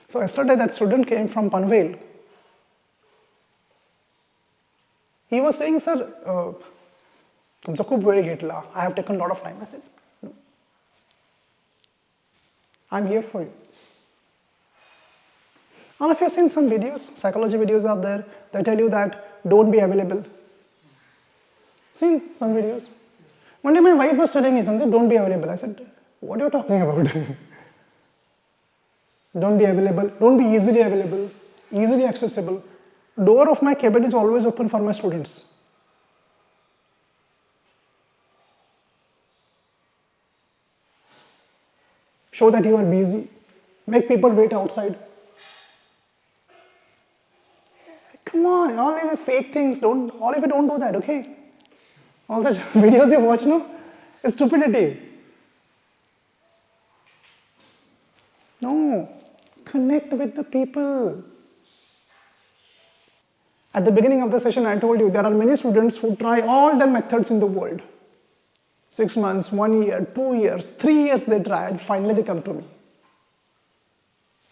So yesterday that student came from Panvel. He was saying, sir, तुमचा खूप वेळ घेतला. I have taken a lot of time. I said, no. I'm here for you. And if you've seen some videos, psychology videos out there, they tell you that don't be available. Seen some videos? One day my wife was telling me something, don't be available. I said, what are you talking about? Don't be available, don't be easily available, easily accessible. Door of my cabin is always open for my students. Show that you are busy. Make people wait outside. Come on, all these fake things, all of you don't do that, okay? All the videos you watch, no? It's stupidity. No, connect with the people. At the beginning of the session, I told you there are many students who try all the methods in the world. 6 months, 1 year, 2 years, 3 years they try and finally they come to me.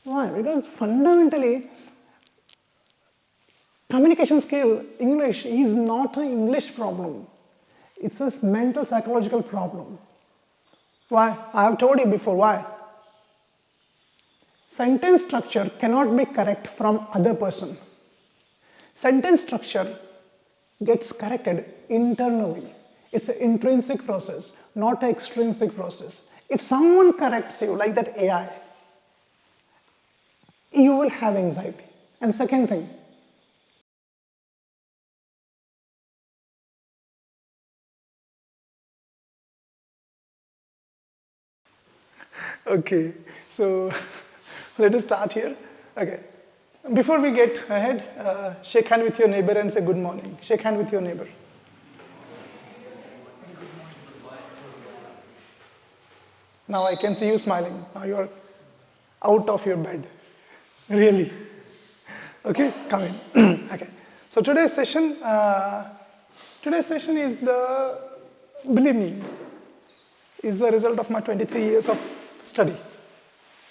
Why? Because fundamentally, communication skill, English, is not an English problem. It's a mental psychological problem. Why? I have told you before, why? Sentence structure cannot be correct from other person. Sentence structure gets corrected internally. It's an intrinsic process, not an extrinsic process. If someone corrects you like that AI, you will have anxiety. And second thing, okay, so let us start here. Okay, before we get ahead, shake hand with your neighbor and say good morning. Shake hand with your neighbor. Now I can see you smiling. Now you are out of your bed. Really. Okay, come in. Okay. So today's session is believe me, is the result of my 23 years of study,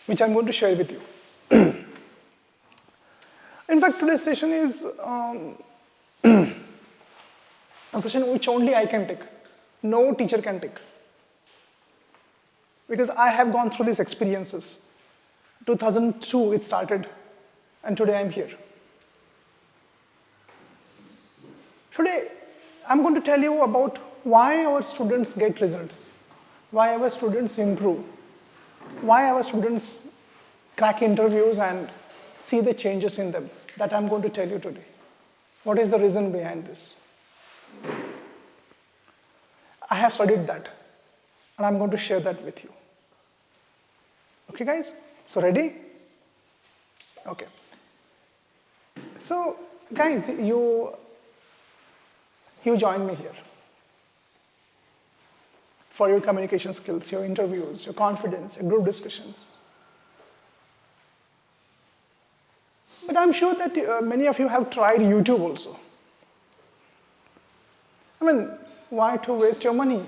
which I'm going to share with you. In fact, today's session is a session which only I can take. No teacher can take. Because I have gone through these experiences. 2002 it started, and today I'm here. Today, I'm going to tell you about why our students get results, why our students improve, why our students crack interviews and see the changes in them. That I'm going to tell you today. What is the reason behind this? I have studied that, and I'm going to share that with you. Okay, guys? So ready? Okay. So, guys, you join me here for your communication skills, your interviews, your confidence, your group discussions. But I'm sure that many of you have tried YouTube also. I mean, why to waste your money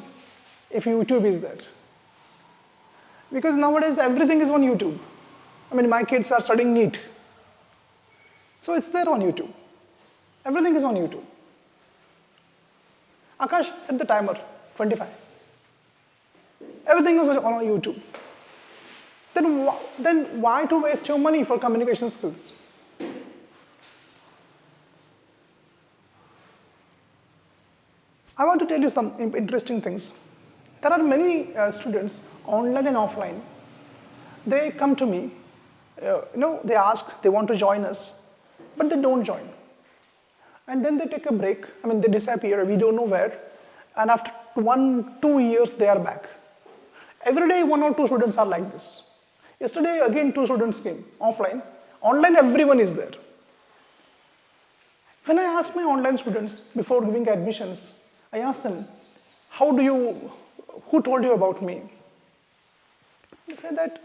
if YouTube is there? Because nowadays everything is on YouTube. I mean, my kids are studying NEET. So it's there on YouTube. Everything is on YouTube. Akash, set the timer, 25. Everything is on YouTube. Then why to waste your money for communication skills? I want to tell you some interesting things. There are many students, online and offline. They come to me, they ask, they want to join us, but they don't join. And then they take a break, they disappear, we don't know where, and after 1-2 years, they are back. Every day, 1 or 2 students are like this. Yesterday, again, 2 students came, offline. Online, everyone is there. When I ask my online students, before giving admissions, I ask them, who told you about me? They said that,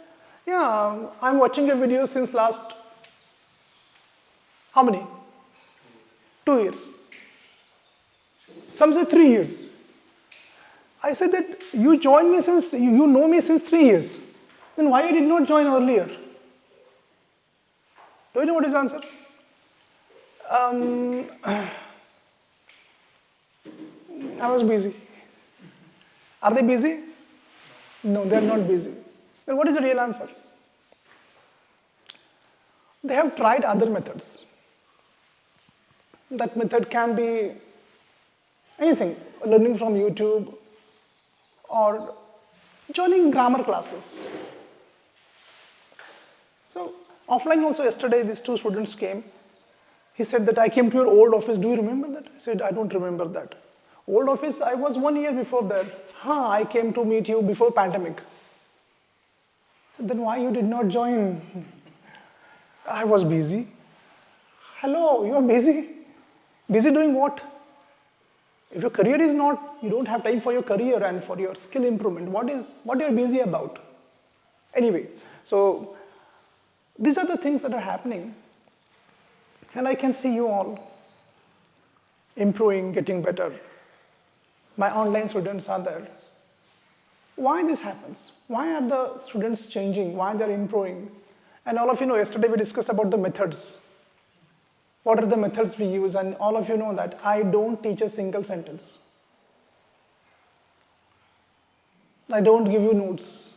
yeah, I'm watching your videos since last, how many? 2 years. Some say 3 years. I said that you joined me since, you know me since 3 years. Then why you did not join earlier? Do you know what is the answer? Um, I was busy. Are they busy? No, they are not busy. Then what is the real answer? They have tried other methods. That method can be anything, learning from YouTube or joining grammar classes. So offline also yesterday these two students came. He said that I came to your old office. Do you remember that? I said, I don't remember that. Old office, I was 1 year before that. I came to meet you before pandemic. I said, then why you did not join? I was busy. Hello, you are busy? Busy doing what? If your career is not, you don't have time for your career and for your skill improvement, what you are busy about? Anyway, so these are the things that are happening. And I can see you all improving, getting better. My online students are there. Why this happens? Why are the students changing? Why they're improving? And all of you know, yesterday we discussed about the methods. What are the methods we use? And all of you know that I don't teach a single sentence. I don't give you notes.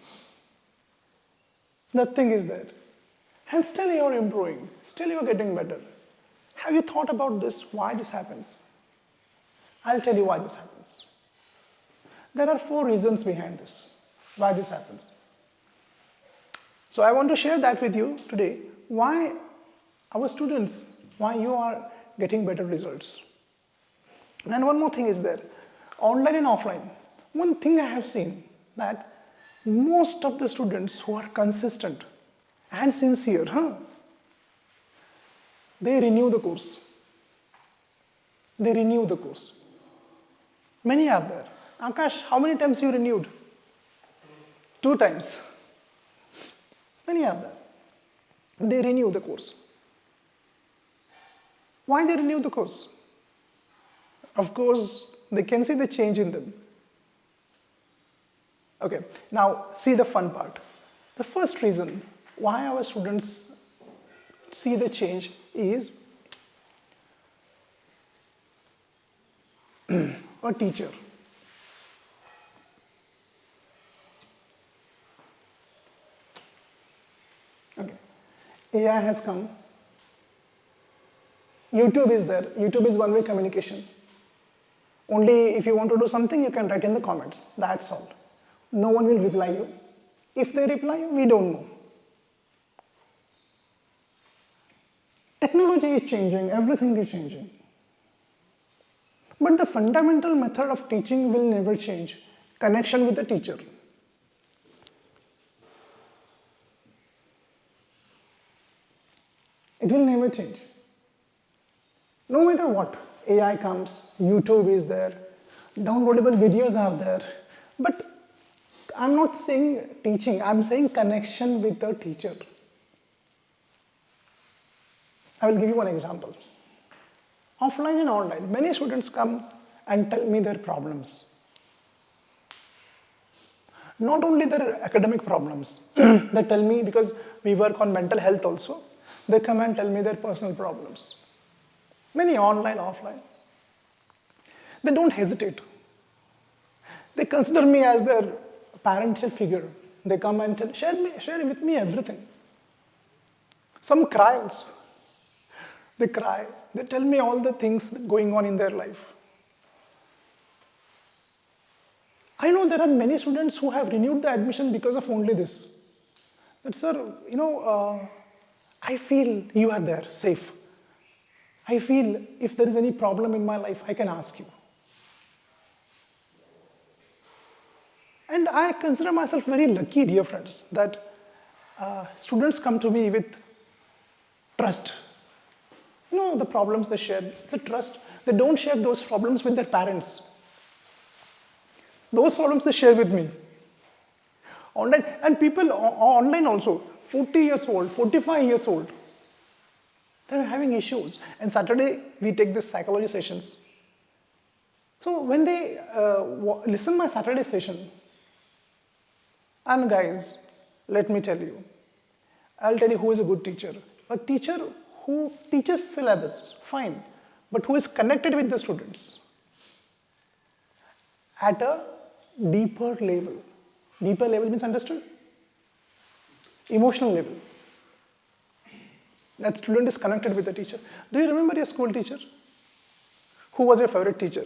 Nothing is there. And still you're improving. Still you're getting better. Have you thought about this? Why this happens? I'll tell you why this happens. There are 4 reasons behind this, why this happens. So I want to share that with you today, why our students, why you are getting better results. And one more thing is there, online and offline. One thing I have seen that most of the students who are consistent and sincere, they renew the course. They renew the course. Many are there. Akash, how many times you renewed? 2 times. Many are there. They renew the course. Why they renew the course? Of course, they can see the change in them. Okay, now see the fun part. The first reason why our students see the change is a teacher. Okay, AI has come. YouTube is there. YouTube is one-way communication. Only if you want to do something, you can write in the comments. That's all. No one will reply you. If they reply you, we don't know. Technology is changing, everything is changing. But the fundamental method of teaching will never change. Connection with the teacher. It will never change. No matter what, AI comes, YouTube is there, downloadable videos are there. But I'm not saying teaching, I'm saying connection with the teacher. I will give you one example. Offline and online, many students come and tell me their problems. Not only their academic problems, they tell me, because we work on mental health also, they come and tell me their personal problems. Many online, offline. They don't hesitate. They consider me as their parental figure. They come and share with me everything. Some cry also. They cry. They tell me all the things going on in their life. I know there are many students who have renewed the admission because of only this. That, sir, I feel you are there, safe. I feel if there is any problem in my life, I can ask you. And I consider myself very lucky, dear friends, that students come to me with trust. The problems they share, it's a trust. They don't share those problems with their parents. Those problems they share with me. Online, and people online also, 40 years old, 45 years old, they're having issues. And Saturday, we take this psychology sessions. So when they listen my Saturday session, and guys, let me tell you, I'll tell you who is a good teacher. A teacher who teaches syllabus, fine, but who is connected with the students at a deeper level. Deeper level means understood? Emotional level. That student is connected with the teacher. Do you remember your school teacher? Who was your favorite teacher?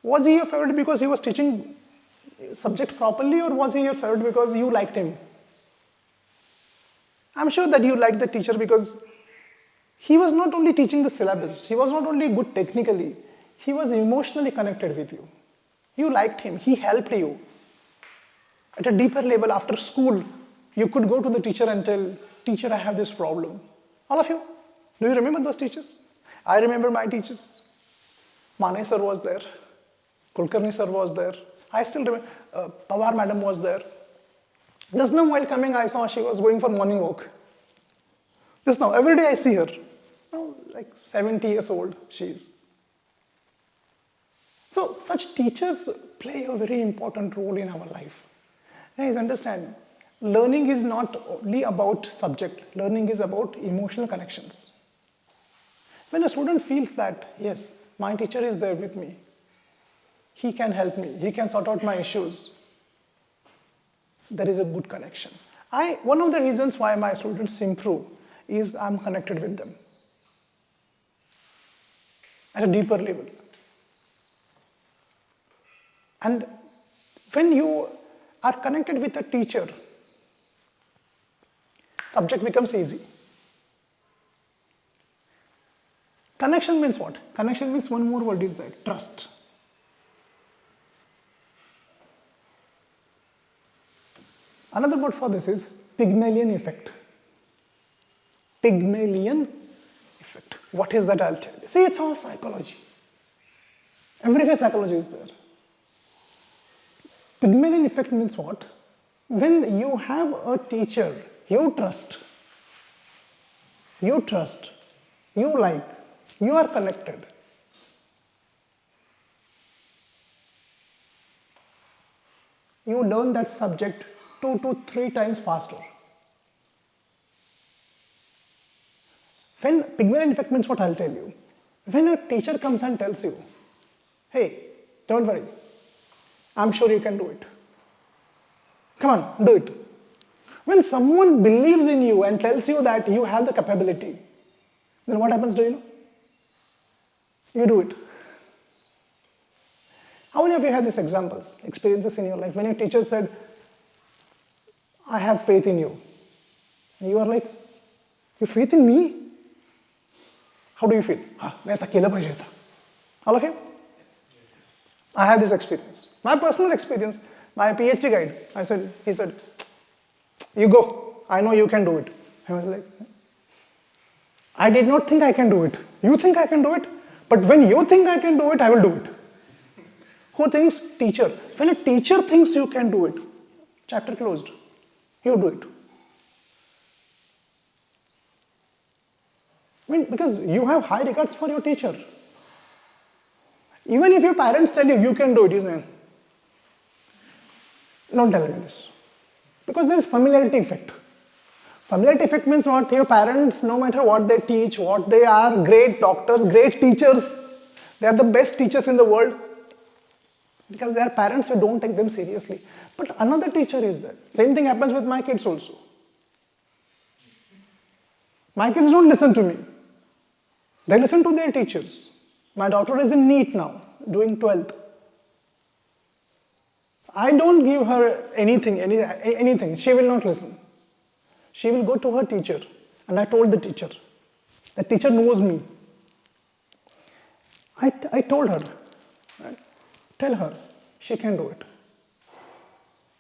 Was he your favorite because he was teaching subject properly, or was he your favorite because you liked him? I'm sure that you liked the teacher because he was not only teaching the syllabus, he was not only good technically, he was emotionally connected with you. You liked him, he helped you. At a deeper level, after school, you could go to the teacher and tell, teacher, I have this problem. All of you, do you remember those teachers? I remember my teachers. Mane sir was there. Kulkarni sir was there. I still remember, Pawar madam was there. Just now while coming, I saw she was going for morning walk. Just now, every day I see her. Now, like 70 years old she is. So, such teachers play a very important role in our life. Guys, understand, learning is not only about subject, learning is about emotional connections. When a student feels that, yes, my teacher is there with me, he can help me, he can sort out my issues, there is a good connection. One of the reasons why my students improve is I'm connected with them at a deeper level. And when you are connected with a teacher, subject becomes easy. Connection means what? Connection means one more word is there, trust. Another word for this is Pygmalion effect. Pygmalion effect. What is that? I'll tell you. See, it's all psychology. Everywhere psychology is there. Pygmalion effect means what? When you have a teacher you trust, you like, you are connected, you learn that subject 2 to 3 times faster. When Pygmalion effect means what, I'll tell you. When a teacher comes and tells you, hey, don't worry, I'm sure you can do it. Come on, do it. When someone believes in you and tells you that you have the capability, then what happens, do you know? You do it. How many of you had these examples, experiences in your life when your teacher said, I have faith in you? And you are like, you have faith in me? How do you feel? मैं तो अकेला बच था. All of you? I had this experience. My personal experience, my PhD guide, he said, you go, I know you can do it. I was like, I did not think I can do it. You think I can do it? But when you think I can do it, I will do it. Who thinks? Teacher. When a teacher thinks you can do it, chapter closed. You do it. I mean, because you have high regards for your teacher. Even if your parents tell you, you can do it, you say, don't tell me this. Because there is familiarity effect. Familiarity effect means what? Your parents, no matter what they teach, what they are, great doctors, great teachers, they are the best teachers in the world. Because they are parents, you don't take them seriously. But another teacher is there. Same thing happens with my kids also. My kids don't listen to me. They listen to their teachers. My daughter is in NEET now, doing 12th. I don't give her anything. She will not listen. She will go to her teacher. And I told the teacher. The teacher knows me. I told her. Tell her. She can do it.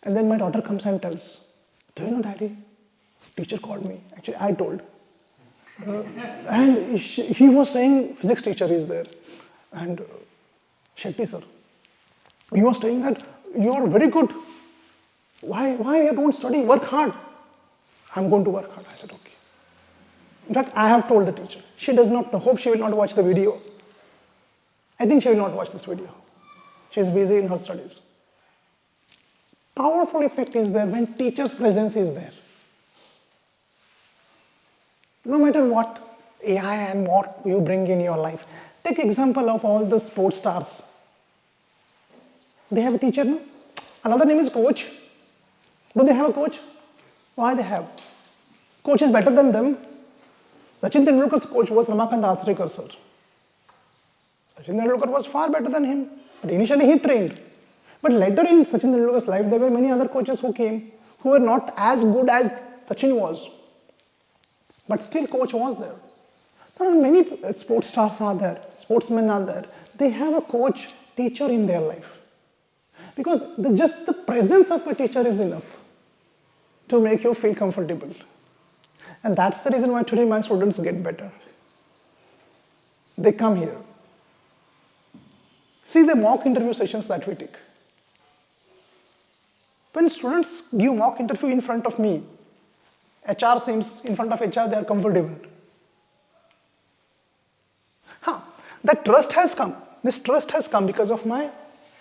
And then my daughter comes and tells, do you know, Daddy? Teacher called me. Actually, I told. And he was saying, physics teacher is there. And Shetty sir. He was saying that you are very good. Why you don't study? Work hard. I'm going to work hard. I said, okay. In fact, I have told the teacher. She does not know. Hope she will not watch the video. I think she will not watch this video. She is busy in her studies. Powerful effect is there when teacher's presence is there. No matter what AI and what you bring in your life. Take example of all the sports stars. They have a teacher, no? Another name is coach. Do they have a coach? Why they have? Coach is better than them. Sachin Tendulkar's coach was Ramakant Atsrikar sir. Sachin Tendulkar was far better than him. But initially he trained. But later in Sachin Tendulkar's life, there were many other coaches who came who were not as good as Sachin was. But still coach was there. There are many sports stars are there, sportsmen are there. They have a coach, teacher in their life. Because just the presence of a teacher is enough to make you feel comfortable. And that's the reason why today my students get better. They come here. See the mock interview sessions that we take. When students give mock interview in front of me, HR seems in front of HR, they are comfortable. That trust has come. This trust has come because of my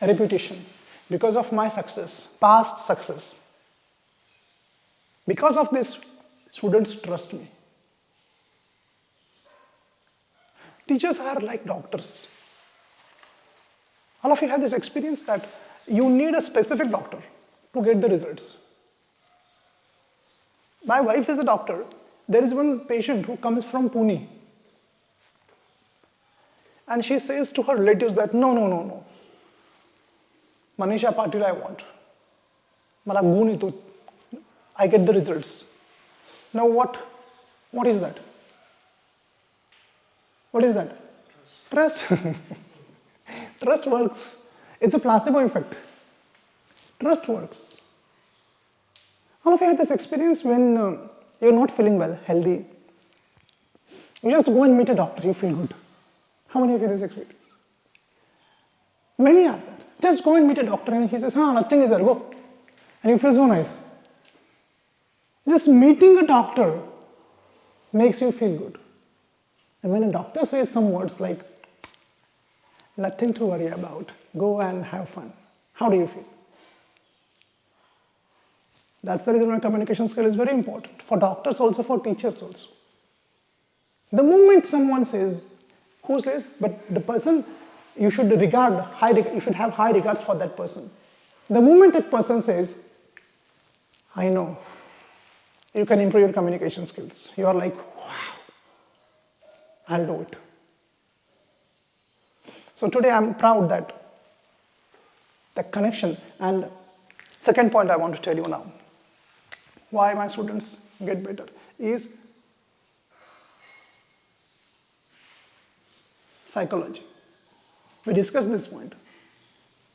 reputation, because of my success, past success. Because of this, students trust me. Teachers are like doctors. All of you have this experience that you need a specific doctor to get the results. My wife is a doctor. There is one patient who comes from Pune. And she says to her relatives that, no. Manisha Patil I want. Mala guni to. I get the results. Now what is that? What is that? Trust. Trust works. It's a placebo effect. Trust works. All of you had this experience when you're not feeling well, healthy. You just go and meet a doctor, you feel good. How many of you have this experience? Many are there. Just go and meet a doctor and he says, nothing is there, go. And you feel so nice. Just meeting a doctor makes you feel good. And when a doctor says some words like, nothing to worry about, go and have fun, how do you feel? That's the reason why communication skill is very important. For doctors also, for teachers also. The moment someone says, who says, but the person, you should you should have high regards for that person. The moment that person says, I know, you can improve your communication skills. You are like, wow, I'll do it. So today I'm proud that the connection, and second point I want to tell you now, why my students get better is psychology. We discussed this point.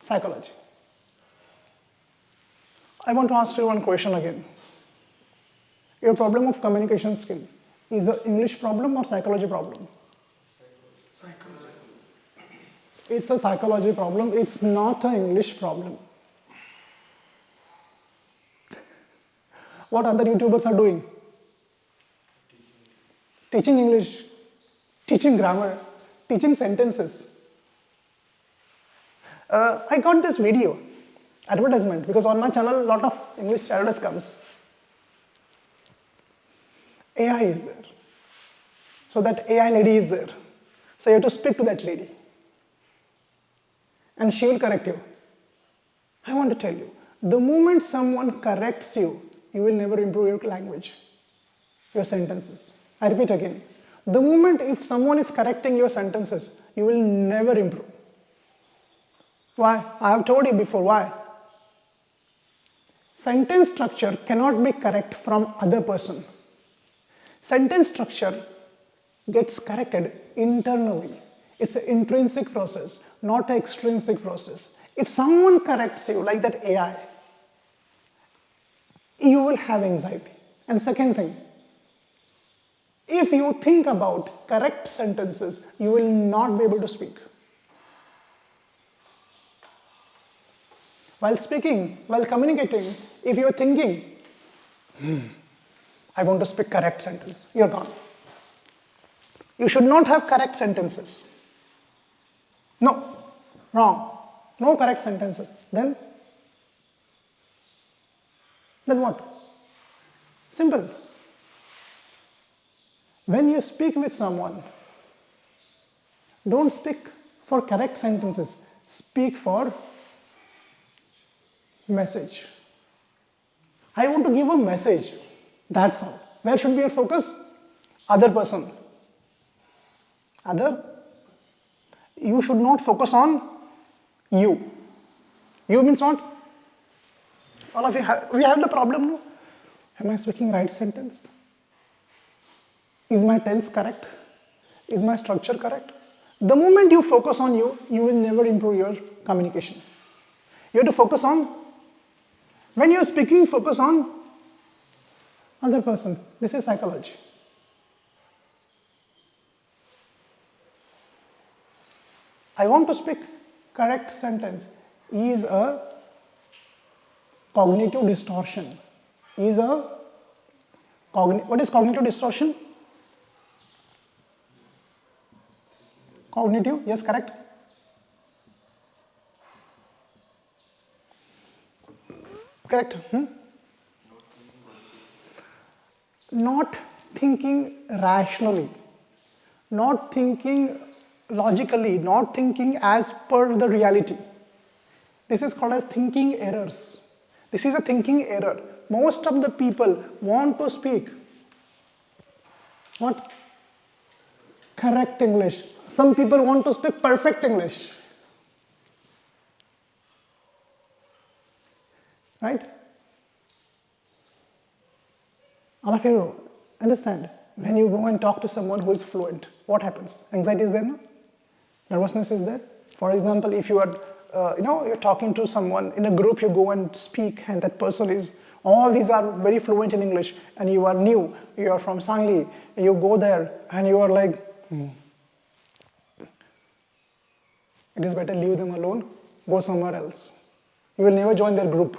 Psychology. I want to ask you one question again. Your problem of communication skill is an English problem or psychology problem? Psychology. It's a psychology problem. It's not an English problem. What other YouTubers are doing? Teaching English, teaching grammar, teaching sentences. I got this video, advertisement, because on my channel a lot of English channels comes. AI is there. So that AI lady is there. So you have to speak to that lady. And she will correct you. I want to tell you, the moment someone corrects you, you will never improve your language, your sentences. I repeat again. The moment if someone is correcting your sentences, you will never improve. Why? I have told you before, why? Sentence structure cannot be correct from other person. Sentence structure gets corrected internally. It's an intrinsic process, not an extrinsic process. If someone corrects you like that AI, you will have anxiety. And second thing, if you think about correct sentences, you will not be able to speak. While speaking, while communicating, if you are thinking, I want to speak correct sentence, you're gone. You should not have correct sentences. No, wrong. No correct sentences. Then what? Simple. When you speak with someone, don't speak for correct sentences, speak for message. I want to give a message, that's all. Where should be your focus? Other person. Other. You should not focus on you. You means what? All of you we have the problem now. Am I speaking right sentence? Is my tense correct? Is my structure correct? The moment you focus on you, you will never improve your communication. You have to focus on, when you're speaking, focus on other person. This is psychology. I want to speak correct sentence. Is a cognitive distortion. What is cognitive distortion? Cognitive, yes, correct. Correct. Not thinking rationally, not thinking logically, not thinking as per the reality. This is called as thinking errors. This is a thinking error. Most of the people want to speak what? Correct English. Some people want to speak perfect English. Right? All of you understand, when you go and talk to someone who is fluent, what happens? Anxiety is there, no? Nervousness is there. For example, if you are, you're talking to someone in a group, you go and speak, and that person is, all these are very fluent in English, and you are new, you are from Sangli, you go there, and you are like, it is better leave them alone, go somewhere else. You will never join their group.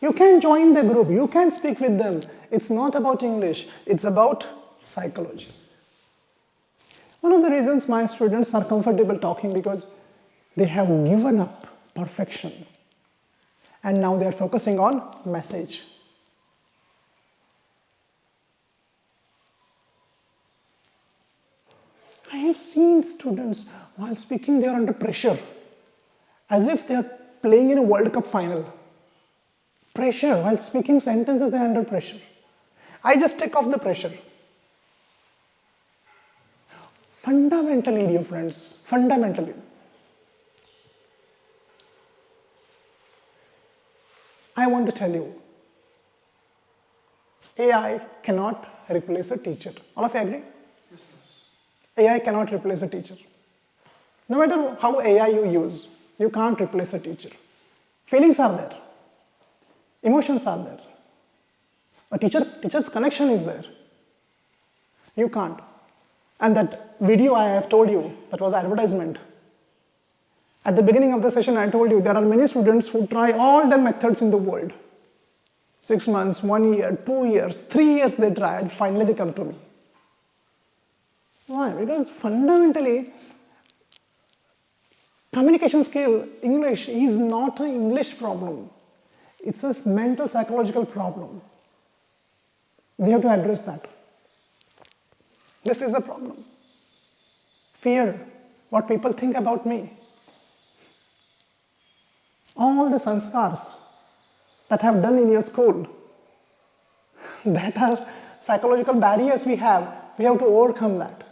You can join the group, you can speak with them. It's not about English, it's about psychology. One of the reasons my students are comfortable talking because they have given up perfection and now they are focusing on message. I have seen students while speaking they are under pressure as if they are playing in a World Cup final. Pressure, while speaking sentences they are under pressure. I just take off the pressure. Fundamentally, dear friends, fundamentally, I want to tell you, AI cannot replace a teacher. All of you agree? Yes, sir. AI cannot replace a teacher. No matter how AI you use, you can't replace a teacher. Feelings are there. Emotions are there. A teacher's connection is there. You can't. And that video I have told you, that was advertisement. At the beginning of the session, I told you there are many students who try all the methods in the world. 6 months, 1 year, 2 years, 3 years they try and finally they come to me. Why? Because fundamentally, communication skill, English is not an English problem. It's a mental psychological problem. We have to address that. This is a problem. Fear, what people think about me. All the sanskars that have done in your school, that are psychological barriers we have to overcome that.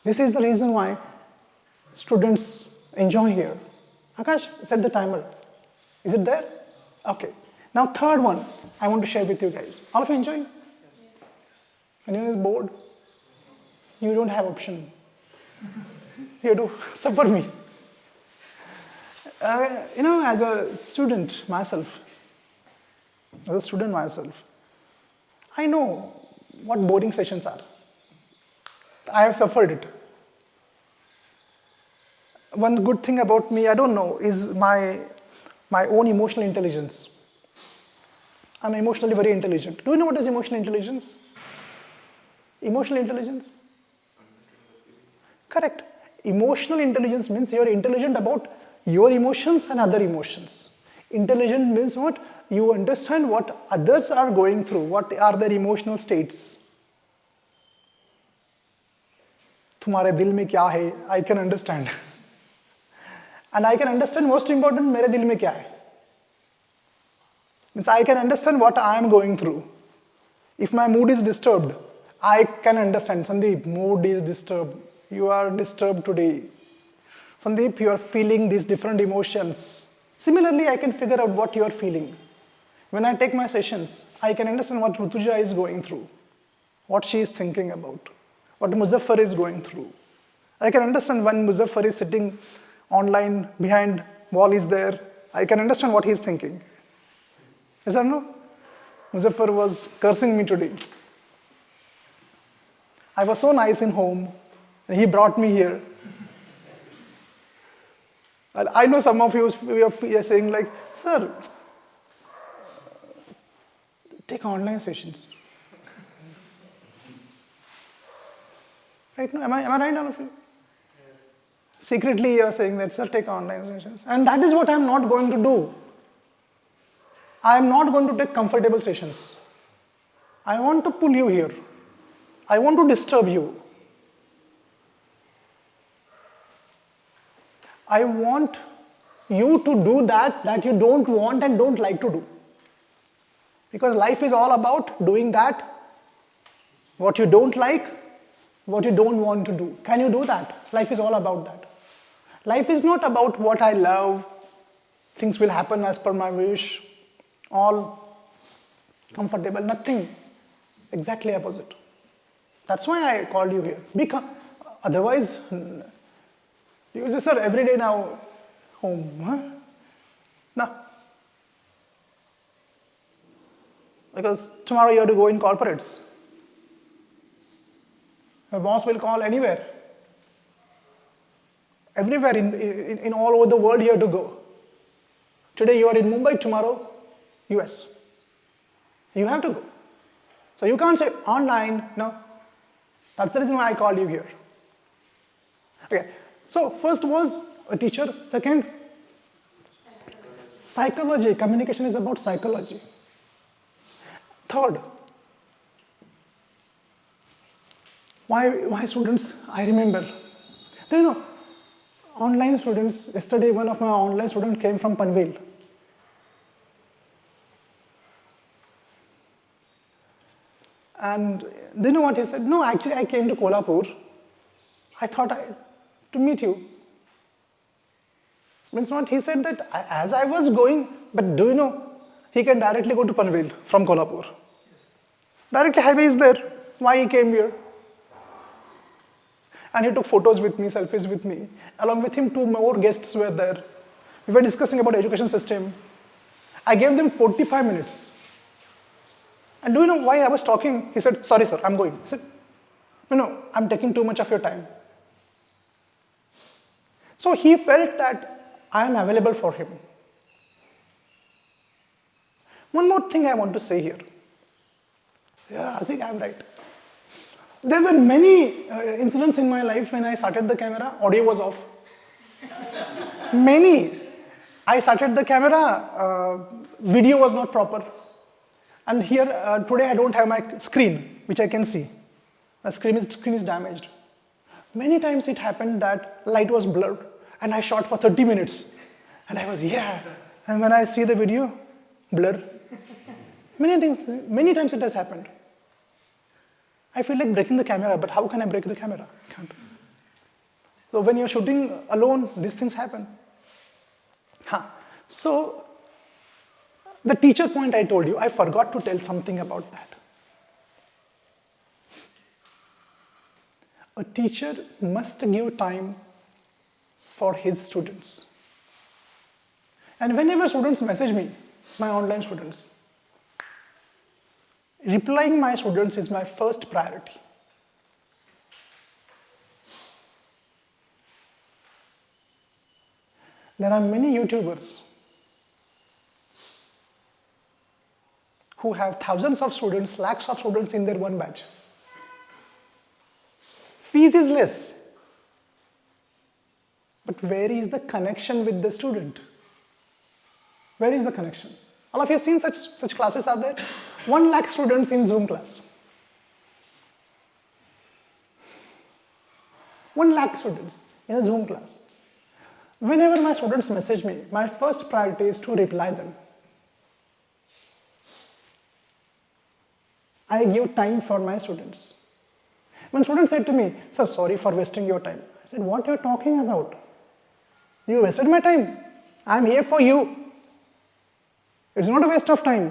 This is the reason why students enjoy here. Akash, set the timer. Is it there? Okay. Now third one, I want to share with you guys. All of you enjoying? Anyone is bored? You don't have option. You have to suffer me. As a student myself, I know what boarding sessions are. I have suffered it. One good thing about me, I don't know, is my own emotional intelligence. I'm emotionally very intelligent. Do you know what is emotional intelligence? Emotional intelligence? Correct. Emotional intelligence means you're intelligent about your emotions and other emotions. Intelligent means what? You understand what others are going through, what are their emotional states. तुम्हारे दिल में क्या है? I can understand. And I can understand most important, मेरे दिल में क्या है? Means I can understand what I am going through. If my mood is disturbed, I can understand. Sandeep, mood is disturbed. You are disturbed today. Sandeep, you are feeling these different emotions. Similarly, I can figure out what you are feeling. When I take my sessions, I can understand what Rutuja is going through, what she is thinking about, what Muzaffar is going through. I can understand when Muzaffar is sitting online behind wall is there. I can understand what he is thinking. Yes or no? Muzaffar was cursing me today. I was so nice in home, and he brought me here. And I know some of you are saying like, sir, take online sessions. Right now, am I right, all of you? Yes. Secretly you are saying that, sir, take online sessions. And that is what I am not going to do. I am not going to take comfortable sessions. I want to pull you here. I want to disturb you. I want you to do that you don't want and don't like to do. Because life is all about doing that, what you don't like, what you don't want to do. Can you do that? Life is all about that. Life is not about what I love, things will happen as per my wish, all comfortable, nothing. Exactly opposite. That's why I called you here. Otherwise, you will say, sir, every day now, home. Huh? No. Because tomorrow you have to go in corporates. Your boss will call anywhere. Everywhere in all over the world you have to go. Today you are in Mumbai, tomorrow US. You have to go. So you can't say online, no. That's the reason why I called you here. Okay. So first was a teacher. Second, psychology. Communication is about psychology. Third, why students? I remember. Do you know, online students, yesterday one of my online students came from Panvel. And do you know what he said? No, actually I came to Kolhapur. I thought to meet you. Means what? He said that as I was going, but do you know, he can directly go to Panvel from Kolhapur. Yes. Directly highway is there. Why he came here? And he took photos with me, selfies with me. Along with him, 2 more guests were there. We were discussing about education system. I gave them 45 minutes. And do you know why I was talking? He said, sorry sir, I'm going. I said, no, I'm taking too much of your time. So he felt that I am available for him. One more thing I want to say here. Yeah, I think I'm right. There were many incidents in my life when I started the camera, audio was off. Many. I started the camera, video was not proper. And here, today I don't have my screen, which I can see. My screen is damaged. Many times it happened that light was blurred and I shot for 30 minutes. And I was, yeah. And when I see the video, blur. Many times it has happened. I feel like breaking the camera, but how can I break the camera? I can't. So when you're shooting alone, these things happen. So the teacher point I told you, I forgot to tell something about that. A teacher must give time for his students. And whenever students message me, my online students, replying my students is my first priority. There are many YouTubers who have thousands of students, lakhs of students in their one batch. Fees is less. But where is the connection with the student? Where is the connection? All of you seen such classes are there? 1 lakh students in Zoom class. 1 lakh students in a Zoom class. Whenever my students message me, my first priority is to reply them. I give time for my students. When students said to me, "Sir, sorry for wasting your time," I said, "What are you talking about? You wasted my time. I'm here for you. It's not a waste of time.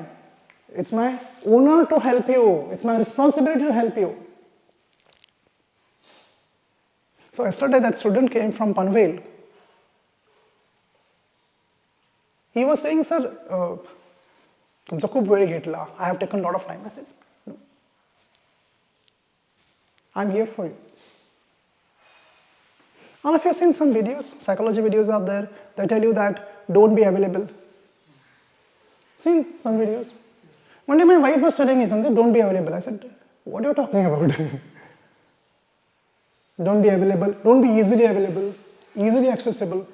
It's my honor to help you. It's my responsibility to help you." So yesterday that student came from Panvel. He was saying, "Sir, तुमचा खूप वेळ घेतला. I have taken a lot of time." I said, "No. I'm here for you." All of you have seen some videos, psychology videos out there that tell you that don't be available. Seen some videos? One day my wife was telling me something, "Don't be available." I said, "What are you talking about?" Don't be available, don't be easily available, easily accessible.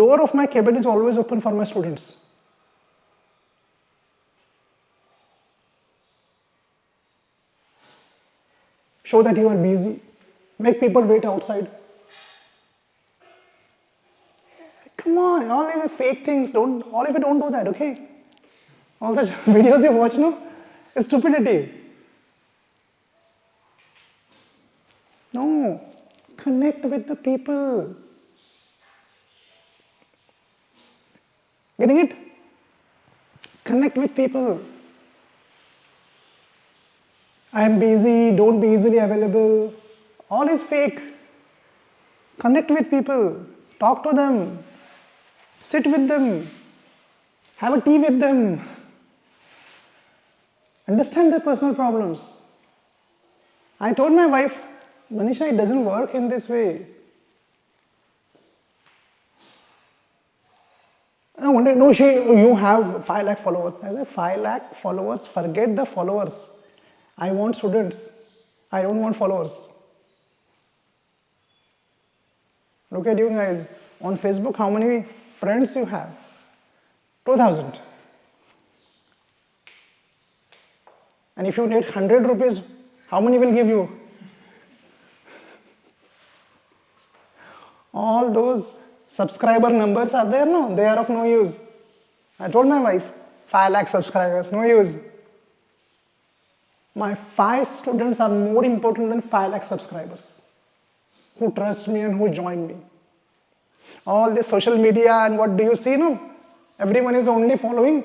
Door of my cabin is always open for my students. Show that you are busy. Make people wait outside. Come on, all these fake things, all of you don't do that, okay? All the videos you watch now is stupidity. No, connect with the people. Getting it? Connect with people. I am busy, don't be easily available. All is fake. Connect with people. Talk to them. Sit with them. Have a tea with them. Understand their personal problems. I told my wife, "Manisha, it doesn't work in this way." One day, "No, you have 5 lakh followers." I said, 5 lakh followers, forget the followers. I want students. I don't want followers. Look at you guys. On Facebook, how many friends you have? 2,000. And if you need 100 rupees, how many will give you? All those subscriber numbers are there, no? They are of no use. I told my wife, 5 lakh subscribers, no use. My 5 students are more important than 5 lakh subscribers who trust me and who join me. All this social media and what do you see, no? Everyone is only following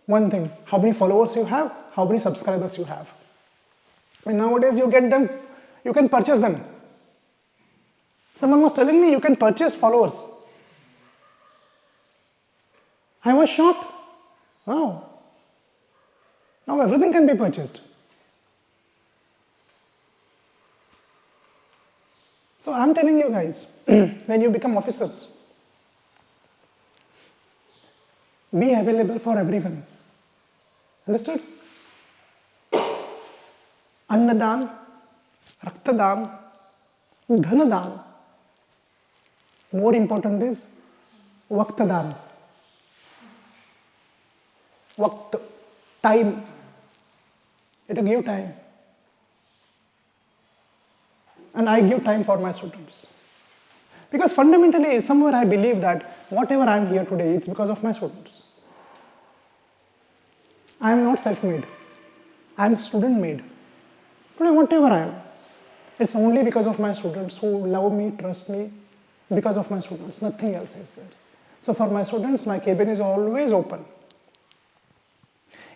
one thing. How many followers you have, how many subscribers you have. And nowadays you get them, you can purchase them. Someone was telling me you can purchase followers. I was shocked. Wow. Now everything can be purchased. So I'm telling you guys, when you become officers, be available for everyone. Understood? Annadan, Raktadan, Dhanadan. More important is Vaktadan. Vakt, time. It will give time. And I give time for my students. Because fundamentally, somewhere I believe that whatever I am here today, it's because of my students. I am not self-made. I am student-made. Today, whatever I am, it's only because of my students who love me, trust me, because of my students. Nothing else is there. So for my students, my cabin is always open.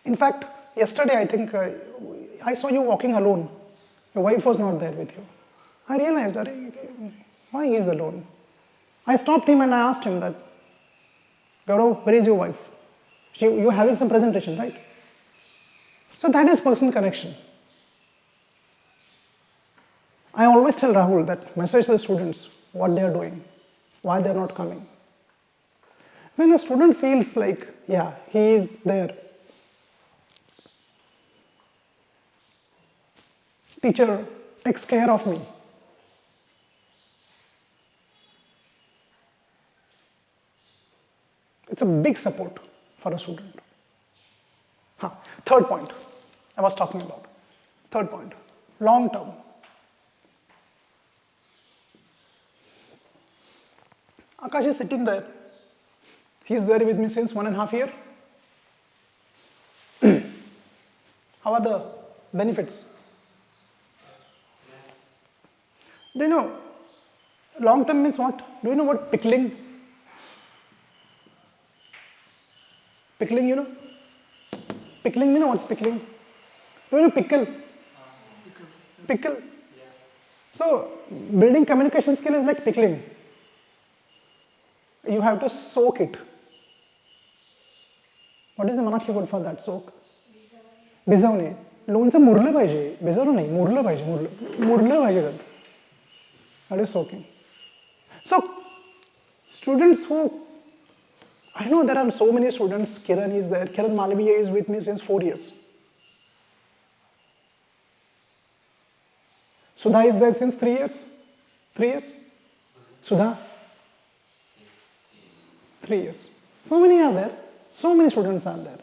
In fact, yesterday I think I saw you walking alone. Your wife was not there with you. I realized that why he is alone. I stopped him and I asked him that, "Gaurav, where is your wife? You're having some presentation, right?" So that is personal connection. I always tell Rahul that message the students what they are doing, why they are not coming. When a student feels like, yeah, he is there, teacher takes care of me, it's a big support for a student. Third point I was talking about. Third point, long term. Akash is sitting there. He is there with me since 1.5 years. How are the benefits? Do you know, long term means what? Do you know what pickling? Pickling, you know? Pickling, you know what's pickling? Do you know pickle? Pickle. So, building communication skill is like pickling. You have to soak it. What is the Marathi word for that? Soak? भिजवणे. लोणचं मुरलं पाहिजे. भिजवलं नाही, मुरलं पाहिजे. मुरलं पाहिजे त्यात. That is soaking. So, students who, I know there are so many students. Kiran is there. Kiran Malviya is with me since 4 years. Sudha is there since 3 years. 3 years? Sudha? 3 years. So many are there. So many students are there.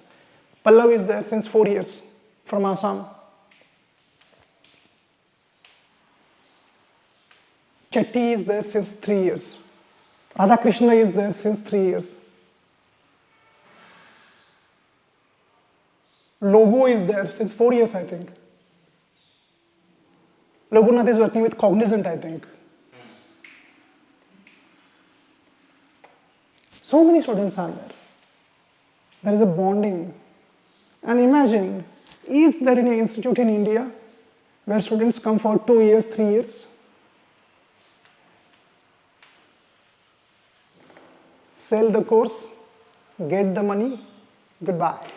Pallav is there since 4 years from Assam. Chetty is there since 3 years. Radhakrishna is there since 3 years. Logo is there since 4 years, I think. Logonath is working with Cognizant, I think. So many students are there. There is a bonding. And imagine, is there any institute in India where students come for 2 years, 3 years? Sell the course, get the money, goodbye.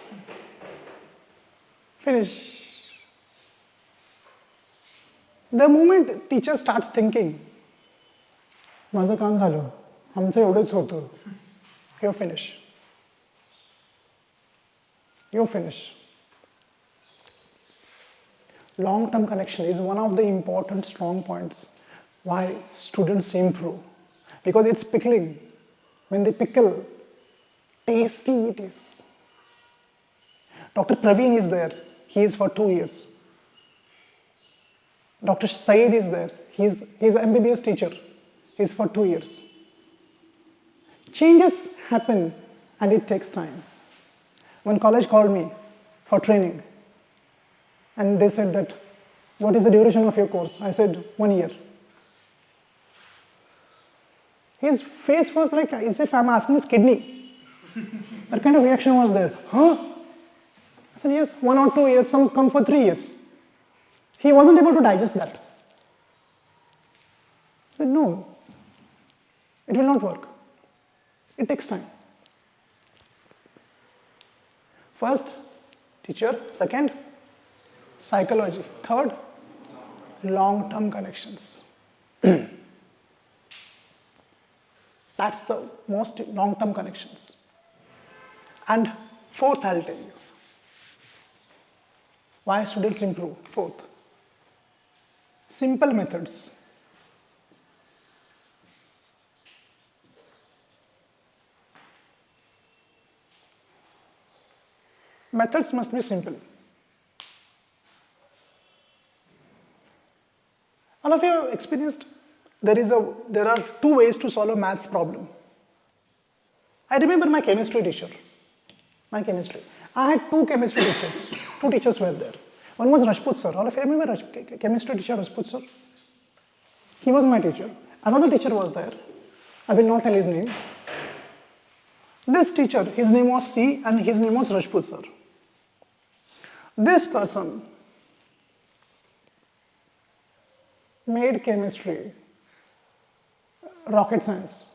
Finish. The moment teacher starts thinking, माझं काम झालं, आमचं एवढंच होतं, you're finished. You're finished. Long-term connection is one of the important strong points why students improve. Because it's pickling. When they pickle, tasty it is. Dr. Praveen is there. He is for 2 years. Dr. Saeed is there. He is MBBS teacher. He is for 2 years. Changes happen and it takes time. When college called me for training and they said that, what is the duration of your course? I said, 1 year. His face was like as if I'm asking his kidney. That kind of reaction was there. Huh? I said, yes, 1 or 2 years, some come for 3 years. He wasn't able to digest that. I said, no, it will not work. It takes time. First, teacher. Second, psychology. Third, long-term connections. That's the most long-term connections. And fourth, I'll tell you. Why students improve? Fourth, simple methods. Methods must be simple. All of you have experienced there are 2 ways to solve a maths problem. I remember my chemistry teacher. I had 2 chemistry teachers. 2 teachers were there. One was Rajput sir. All of you remember chemistry teacher Rajput sir? He was my teacher. Another teacher was there. I will not tell his name. This teacher, his name was C and his name was Rajput sir. This person made chemistry rocket science.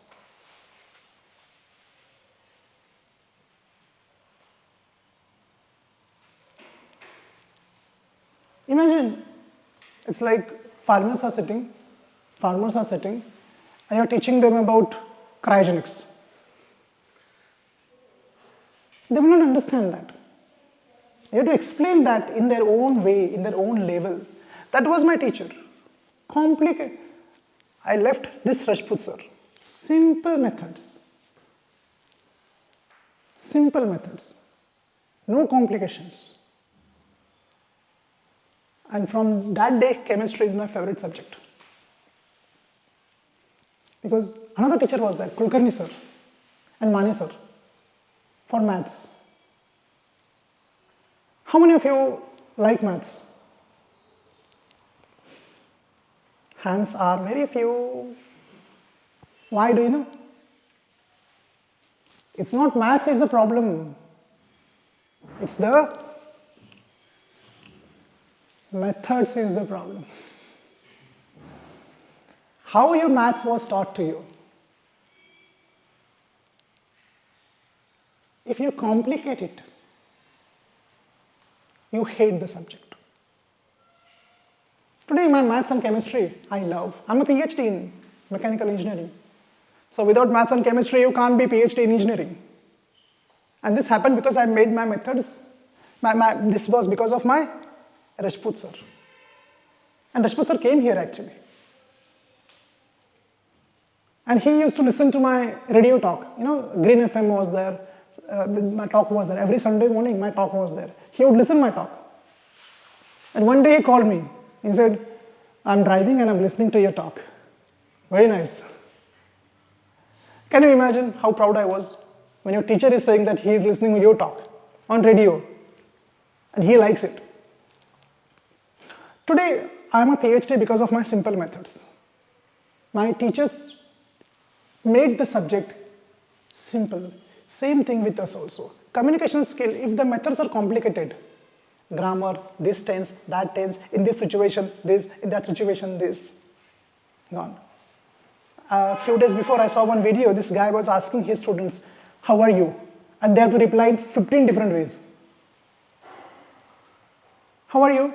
Imagine, it's like farmers are sitting, and you're teaching them about cryogenics. They will not understand that. You have to explain that in their own way, in their own level. That was my teacher. Complicated. I left this Rajput sir. Simple methods. Simple methods, no complications. And from that day, chemistry is my favorite subject. Because another teacher was there, Kulkarni sir and Mane sir, for maths. How many of you like maths? Hands are very few. Why do you know? It's not maths is the problem. It's the methods is the problem. How your maths was taught to you. If you complicate it, you hate the subject. Today my maths and chemistry, I love. I'm a PhD in mechanical engineering. So without maths and chemistry, you can't be PhD in engineering. And this happened because I made my methods. This was because of my Rajput sir. And Rajput sir came here actually. And he used to listen to my radio talk. You know, Green FM was there. My talk was there. Every Sunday morning, my talk was there. He would listen my talk. And one day he called me. He said, I'm driving and I'm listening to your talk. Very nice. Can you imagine how proud I was when your teacher is saying that he is listening to your talk on radio and he likes it. Today, I am a PhD because of my simple methods. My teachers made the subject simple. Same thing with us also. Communication skill, if the methods are complicated, grammar, this tense, that tense, in this situation, this, in that situation, this, gone. A few days before I saw one video, this guy was asking his students, how are you? And they have to reply in 15 different ways. How are you?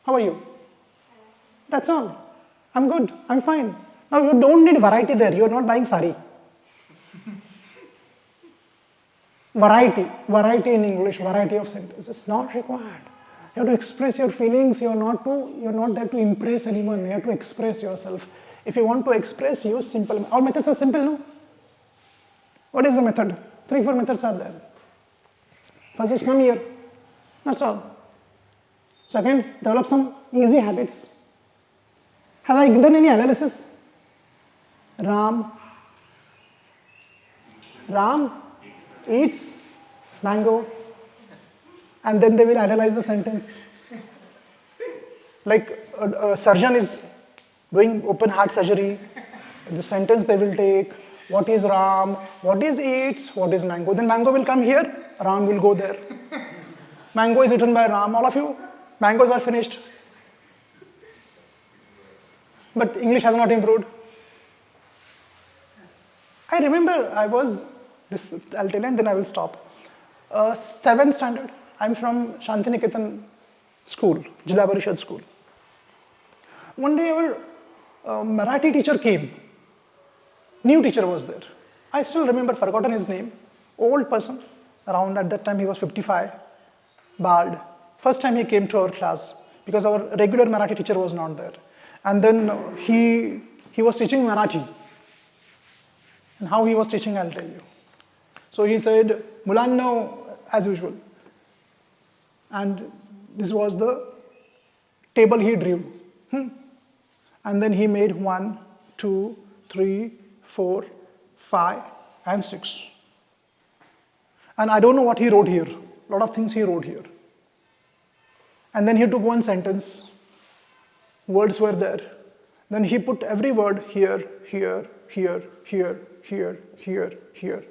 How are you? That's all. I'm good, I'm fine. Now you don't need variety there, you're not buying sari. Variety in English, variety of sentences, not required. You have to express your feelings, you're not there to impress anyone, you have to express yourself. If you want to express, use simple. All methods are simple, no? What is the method? 3-4 methods are there. First is come here, that's all. Second, develop some easy habits. Have I done any analysis? Ram eats mango, and then they will analyze the sentence. Like a surgeon is doing open heart surgery, the sentence they will take, what is Ram, what is eats, what is mango. Then mango will come here, Ram will go there. Mango is eaten by Ram, all of you, mangoes are finished. But English has not improved. I remember I'll tell you and then I will stop. 7th standard, I'm from Shantiniketan school, Jilla Parishad school. One day our Marathi teacher came. New teacher was there. I still remember, forgotten his name. Old person, around at that time he was 55, bald. First time he came to our class because our regular Marathi teacher was not there. And then he was teaching Marathi. And how he was teaching, I'll tell you. So he said, Mulanno, as usual. And this was the table he drew. And then he made 1, 2, 3, 4, 5, and 6. And I don't know what he wrote here. A lot of things he wrote here. And then he took one sentence. Words were there. Then he put every word here, here, here, here, here, here, here.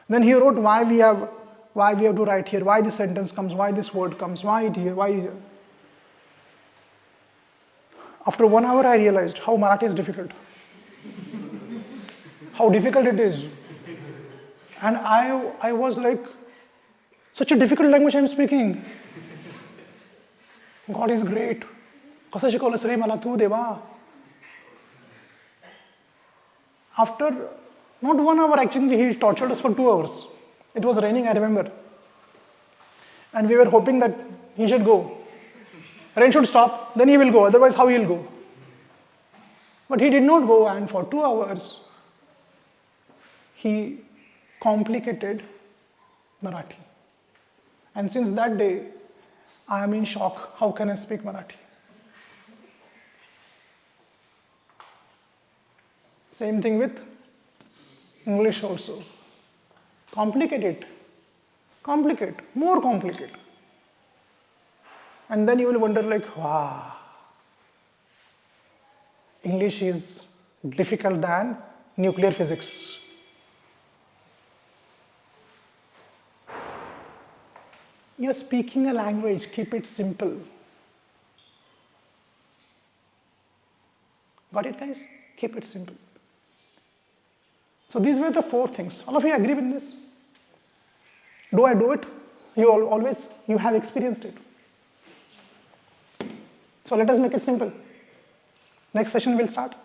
Then he wrote why we have to write here, why this sentence comes, why this word comes, why it here, why it here. After 1 hour, I realized how Marathi is difficult. How difficult it is. And I was like, such a difficult language I'm speaking. God is great. कसं शिकवलंस रे मला तू देवा. After not 1 hour actually, he tortured us for 2 hours. It was raining, I remember. And we were hoping that he should go. Rain should stop, then he will go, otherwise how he will go? But he did not go, and for 2 hours, he complicated Marathi. And since that day, I am in shock. How can I speak Marathi? Same thing with English also. Complicate, more complicate. And then you will wonder like, wow, English is difficult than nuclear physics. You're speaking a language, keep it simple. Got it, guys? Keep it simple. So these were the 4 things. All of you agree with this? Do I do it? You have experienced it. So let us make it simple. Next session we'll start.